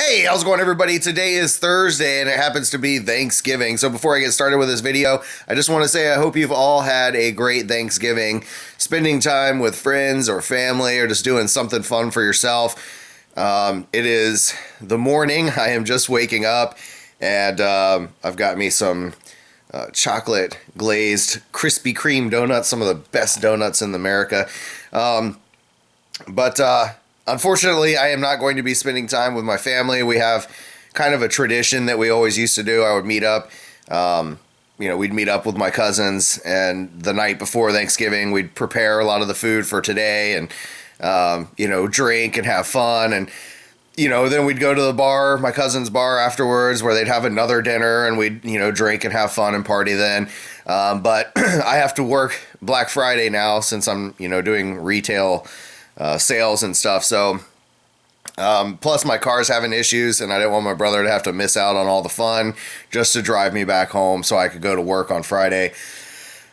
Hey, how's it going, everybody? Today is Thursday and it happens to be Thanksgiving. So before I get started with this video, I just want to say I hope you've all had a great Thanksgiving, spending time with friends or family or just doing something fun for yourself. It is the morning. I am just waking up and I've got me some chocolate glazed Krispy Kreme donuts, some of the best donuts in America. Unfortunately, I am not going to be spending time with my family. We have kind of a tradition that we always used to do. I would meet up, we'd meet up with my cousins, and the night before Thanksgiving, we'd prepare a lot of the food for today and, drink and have fun. And, then we'd go to the bar, my cousin's bar afterwards, where they'd have another dinner and we'd, drink and have fun and party then. But I have to work Black Friday now since I'm, doing retail sales and stuff. So, plus my car's having issues and I didn't want my brother to have to miss out on all the fun just to drive me back home so I could go to work on Friday.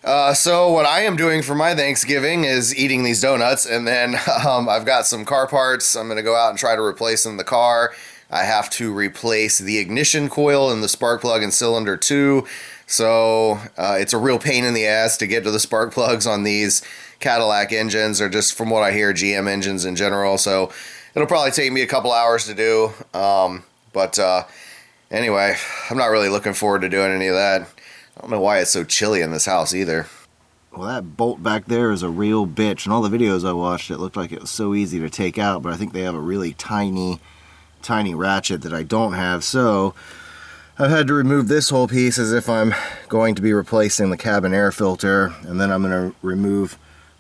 So what I am doing for my Thanksgiving is eating these donuts, and then I've got some car parts I'm going to go out and try to replace in the car. I have to replace the ignition coil in the spark plug in cylinder 2. So it's a real pain in the ass to get to the spark plugs on these Cadillac engines, or just from what I hear, GM engines in general. So it'll probably take me a couple hours to do. Anyway, I'm not really looking forward to doing any of that. I don't know why it's so chilly in this house either. Well, that bolt back there is a real bitch. In all the videos I watched, it looked like it was so easy to take out, but I think they have a really tiny ratchet that I don't have. So I've had to remove this whole piece as if I'm going to be replacing the cabin air filter, and then I'm going to remove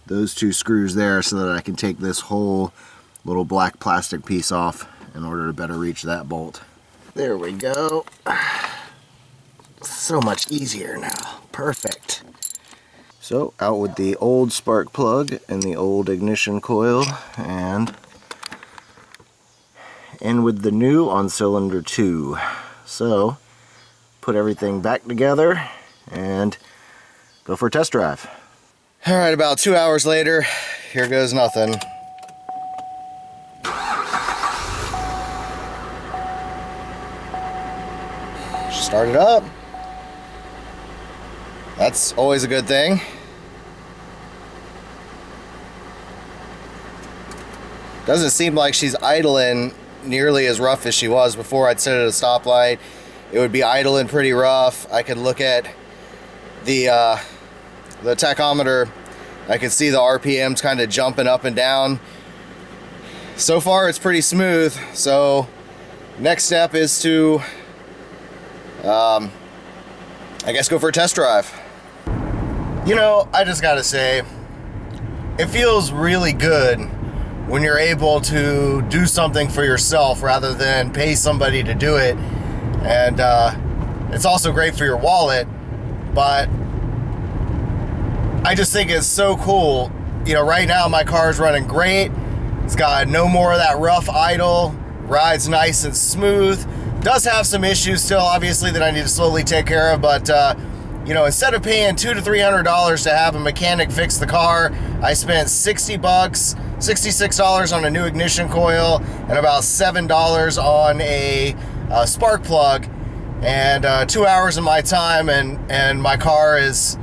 those two screws there so that I can take this whole little black plastic piece off in order to better reach that bolt. There we go. So much easier now. Perfect. So out with the old spark plug and the old ignition coil, and in with the new on cylinder 2. So put everything back together and go for a test drive. All right, about 2 hours later, here goes nothing. Start it up. That's always a good thing. Doesn't seem like she's idling nearly as rough as she was before. I'd sit at a stoplight, it would be idling pretty rough. I could look at the tachometer. I could see the RPMs kind of jumping up and down. So far it's pretty smooth. So next step is to I guess go for a test drive. I just gotta say, it feels really good when you're able to do something for yourself rather than pay somebody to do it. And it's also great for your wallet, but I just think it's so cool. Right now my car is running great. It's got no more of that rough idle, rides nice and smooth. Does have some issues still, obviously, that I need to slowly take care of, but instead of paying $200 to $300 to have a mechanic fix the car, I spent $60, $66 on a new ignition coil and about $7 on a spark plug, and 2 hours of my time, and my car is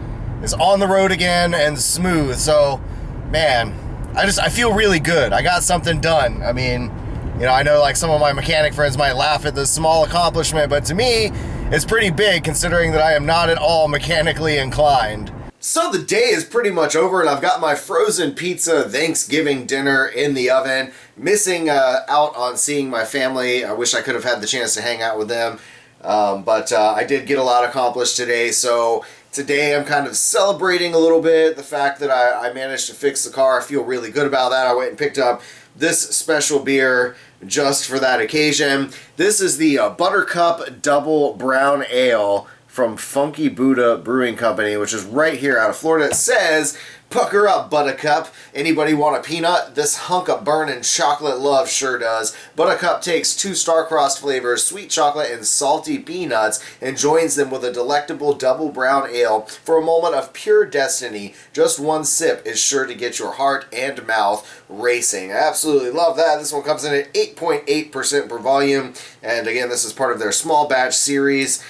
on the road again and smooth. So, man, I feel really good. I got something done. I mean, I know like some of my mechanic friends might laugh at this small accomplishment, but to me, it's pretty big considering that I am not at all mechanically inclined. So the day is pretty much over and I've got my frozen pizza Thanksgiving dinner in the oven. Missing out on seeing my family. I wish I could have had the chance to hang out with them. But I did get a lot accomplished today. So today I'm kind of celebrating a little bit the fact that I managed to fix the car. I feel really good about that. I went and picked up this special beer just for that occasion. This is the Buttercup Double Brown Ale from Funky Buddha Brewing Company, which is right here out of Florida. It says, "Pucker up, Buttercup. Anybody want a peanut? This hunk of burnin' chocolate love sure does." Buttercup takes 2 star-crossed flavors, sweet chocolate and salty peanuts, and joins them with a delectable double brown ale for a moment of pure destiny. Just one sip is sure to get your heart and mouth racing. I absolutely love that. This one comes in at 8.8% per volume, and again, this is part of their small batch series.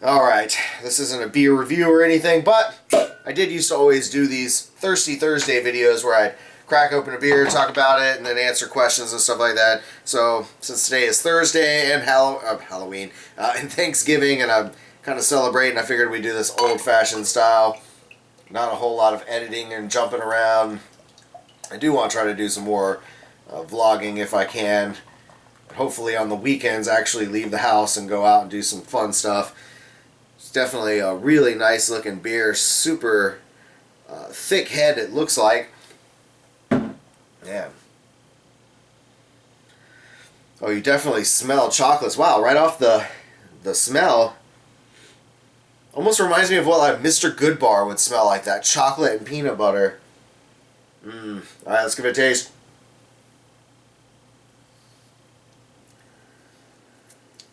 Alright, this isn't a beer review or anything, but I did used to always do these Thirsty Thursday videos where I'd crack open a beer, talk about it, and then answer questions and stuff like that. So, since today is Thursday and Halloween and Thanksgiving, and I'm kind of celebrating, I figured we'd do this old-fashioned style. Not a whole lot of editing and jumping around. I do want to try to do some more vlogging if I can. Hopefully on the weekends actually leave the house and go out and do some fun stuff. It's definitely a really nice looking beer, super thick head it looks like. Yeah. Oh, you definitely smell chocolates. Wow, right off the smell. Almost reminds me of what like Mr. Goodbar would smell like, that chocolate and peanut butter. Alright, let's give it a taste.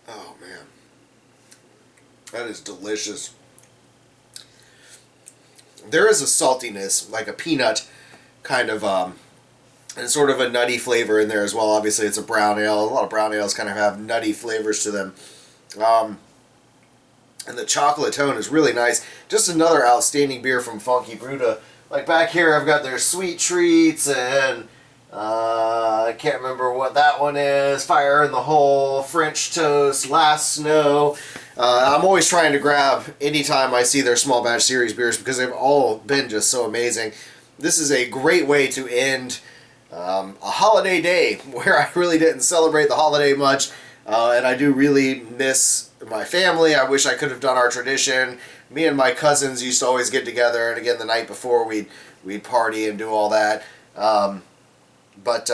Oh man, that is delicious. There is a saltiness, like a peanut kind of, and sort of a nutty flavor in there as well. Obviously it's a brown ale. A lot of brown ales kind of have nutty flavors to them. And the chocolate tone is really nice. Just another outstanding beer from Funky Buddha. Like back here I've got their Sweet Treats and I can't remember what that one is. Fire in the Hole, French Toast, Last Snow. I'm always trying to grab anytime I see their small batch series beers because they've all been just so amazing. This is a great way to end a holiday day where I really didn't celebrate the holiday much, and I do really miss my family. I wish I could have done our tradition. Me and my cousins used to always get together, and again the night before we'd party and do all that. But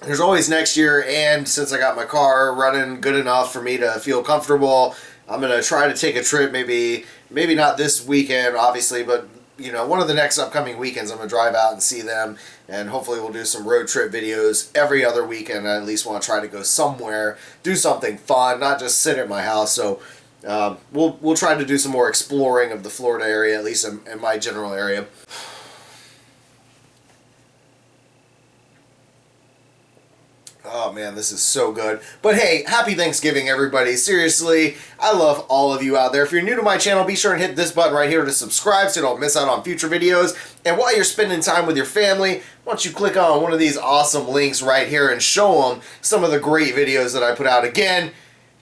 there's always next year, and since I got my car running good enough for me to feel comfortable, I'm going to try to take a trip, maybe not this weekend, obviously, but you know, one of the next upcoming weekends I'm going to drive out and see them, and hopefully we'll do some road trip videos every other weekend. I at least want to try to go somewhere, do something fun, not just sit at my house. So we'll try to do some more exploring of the Florida area, at least in my general area. Oh man, this is so good. But hey, happy Thanksgiving everybody. Seriously, I love all of you out there. If you're new to my channel, be sure and hit this button right here to subscribe so you don't miss out on future videos. And while you're spending time with your family, why don't you click on one of these awesome links right here and show them some of the great videos that I put out. Again,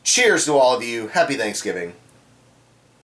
cheers to all of you. Happy Thanksgiving.